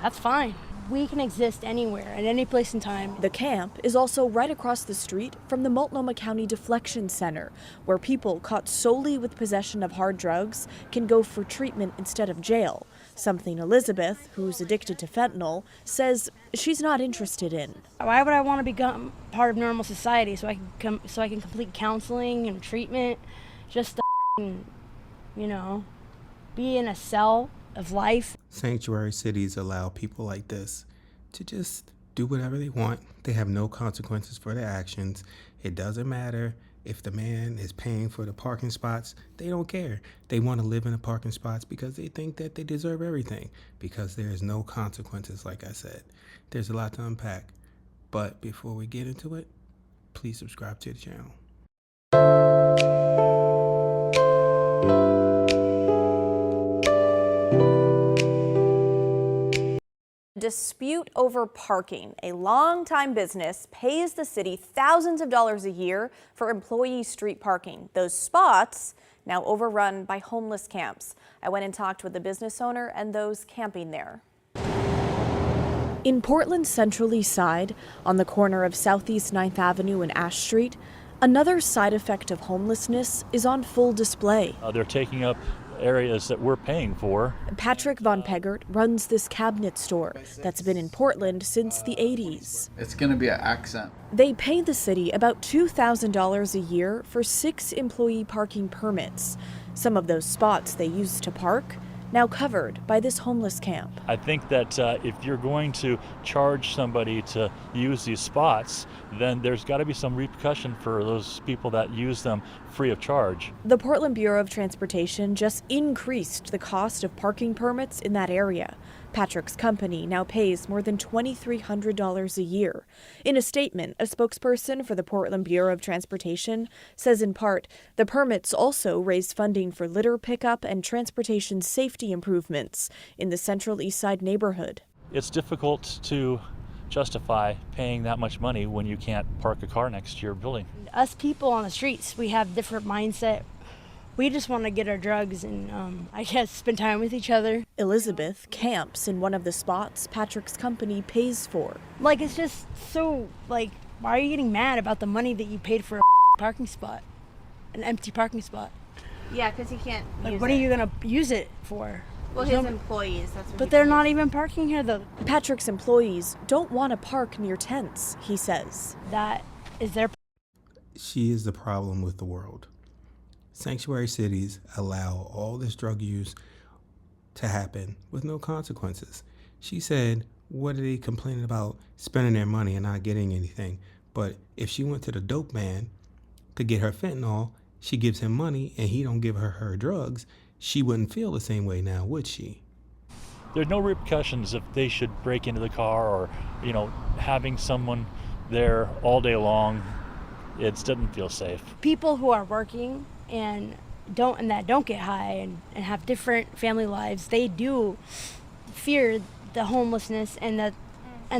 That's fine. We can exist anywhere, at any place in time. The camp is also right across the street from the Multnomah County Deflection Center, where people caught solely with possession of hard drugs can go for treatment instead of jail, something Elizabeth, who's addicted to fentanyl, says she's not interested in. Why would I want to become part of normal society so I can complete counseling and treatment just to, be in a cell of life? Sanctuary cities allow people like this to just do whatever they want. They have no consequences for their actions. It doesn't matter if the man is paying for the parking spots. They don't care. They want to live in the parking spots because they think that they deserve everything, because there's no consequences. Like I said, there's a lot to unpack. But before we get into it, please subscribe to the channel. Dispute over parking. A longtime business pays the city thousands of dollars a year for employee street parking. Those spots now overrun by homeless camps. I went and talked with the business owner and those camping there. In Portland's Central East Side, on the corner of Southeast 9th Avenue and Ash Street, another side effect of homelessness is on full display. They're taking up areas that we're paying for. Patrick Von Peggert runs this cabinet store that's been in Portland since the 80s. It's going to be an accent. They pay the city about $2,000 a year for 6 employee parking permits. Some of those spots they used to park now covered by this homeless camp. I think that if you're going to charge somebody to use these spots, then there's got to be some repercussion for those people that use them free of charge. The Portland Bureau of Transportation just increased the cost of parking permits in that area. Patrick's company now pays more than $2,300 a year. In a statement, a spokesperson for the Portland Bureau of Transportation says in part, the permits also raise funding for litter pickup and transportation safety improvements in the Central East Side neighborhood. It's difficult to justify paying that much money when you can't park a car next to your building. Us people on the streets, we have different mindset. We just want to get our drugs and, spend time with each other. Elizabeth camps in one of the spots Patrick's company pays for. It's just so, why are you getting mad about the money that you paid for a parking spot? An empty parking spot? Yeah, because he can't use what it. are you going to use it for? Well, his employees, that's what But they're not even parking here, though. Patrick's employees don't want to park near tents, he says. That is their... She is the problem with the world. Sanctuary cities allow all this drug use to happen with no consequences. She said, what are they complaining about spending their money and not getting anything? But if she went to the dope man to get her fentanyl, she gives him money and he don't give her drugs, she wouldn't feel the same way now, would she? There's no repercussions if they should break into the car or, having someone there all day long. It doesn't feel safe. People who are working and that don't get high and have different family lives, they do fear the homelessness and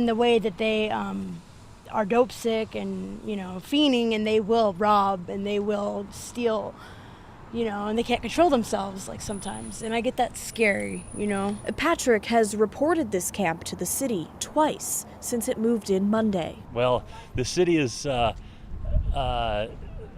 the way that they are dope sick and fiending, and they will rob and they will steal, and they can't control themselves sometimes, and I get that scary. Patrick has reported this camp to the city twice since it moved in Monday. Well, the city is a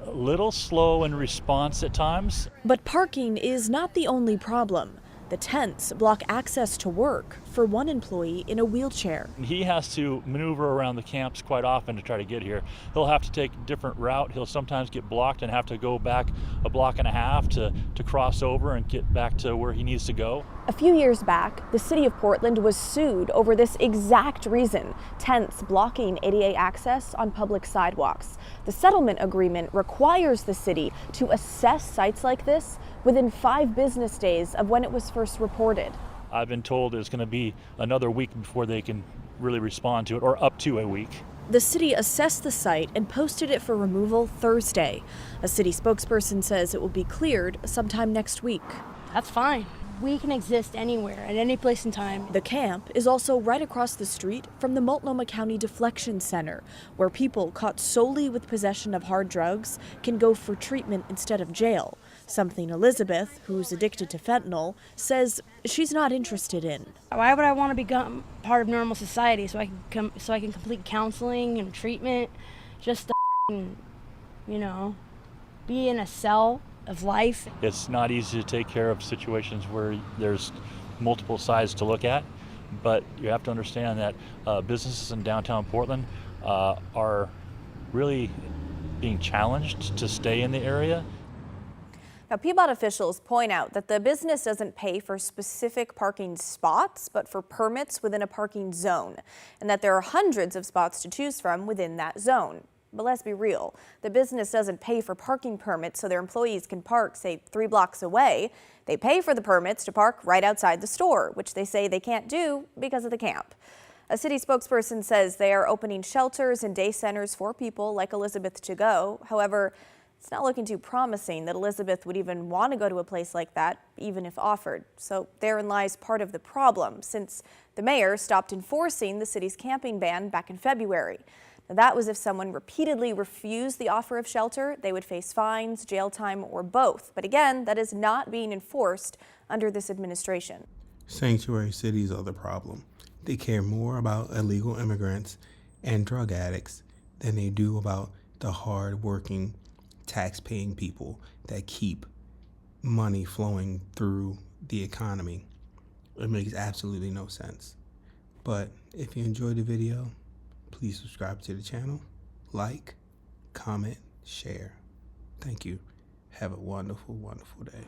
little slow in response at times. But parking is not the only problem. The tents block access to work for one employee in a wheelchair. He has to maneuver around the camps quite often to try to get here. He'll have to take a different route. He'll sometimes get blocked and have to go back a block and a half to cross over and get back to where he needs to go. A few years back, the city of Portland was sued over this exact reason: tents blocking ADA access on public sidewalks. The settlement agreement requires the city to assess sites like this within 5 business days of when it was first reported. I've been told it's going to be another week before they can really respond to it, or up to a week. The city assessed the site and posted it for removal Thursday. A city spokesperson says it will be cleared sometime next week. That's fine. We can exist anywhere, at any place in time. The camp is also right across the street from the Multnomah County Deflection Center, where people caught solely with possession of hard drugs can go for treatment instead of jail, something Elizabeth, who's addicted to fentanyl, says she's not interested in. Why would I want to become part of normal society so I can complete counseling and treatment just to, be in a cell of life? It's not easy to take care of situations where there's multiple sides to look at, but you have to understand that businesses in downtown Portland are really being challenged to stay in the area. Now, Peabody officials point out that the business doesn't pay for specific parking spots, but for permits within a parking zone, and that there are hundreds of spots to choose from within that zone. But let's be real, the business doesn't pay for parking permits so their employees can park, say, 3 blocks away. They pay for the permits to park right outside the store, which they say they can't do because of the camp. A city spokesperson says they are opening shelters and day centers for people like Elizabeth to go. However, it's not looking too promising that Elizabeth would even want to go to a place like that, even if offered. So therein lies part of the problem, since the mayor stopped enforcing the city's camping ban back in February. Now, that was if someone repeatedly refused the offer of shelter, they would face fines, jail time, or both. But again, that is not being enforced under this administration. Sanctuary cities are the problem. They care more about illegal immigrants and drug addicts than they do about the hard-working, tax-paying people that keep money flowing through the economy. It makes absolutely no sense. But if you enjoyed the video, please subscribe to the channel, like, comment, share. Thank you. Have a wonderful, wonderful day.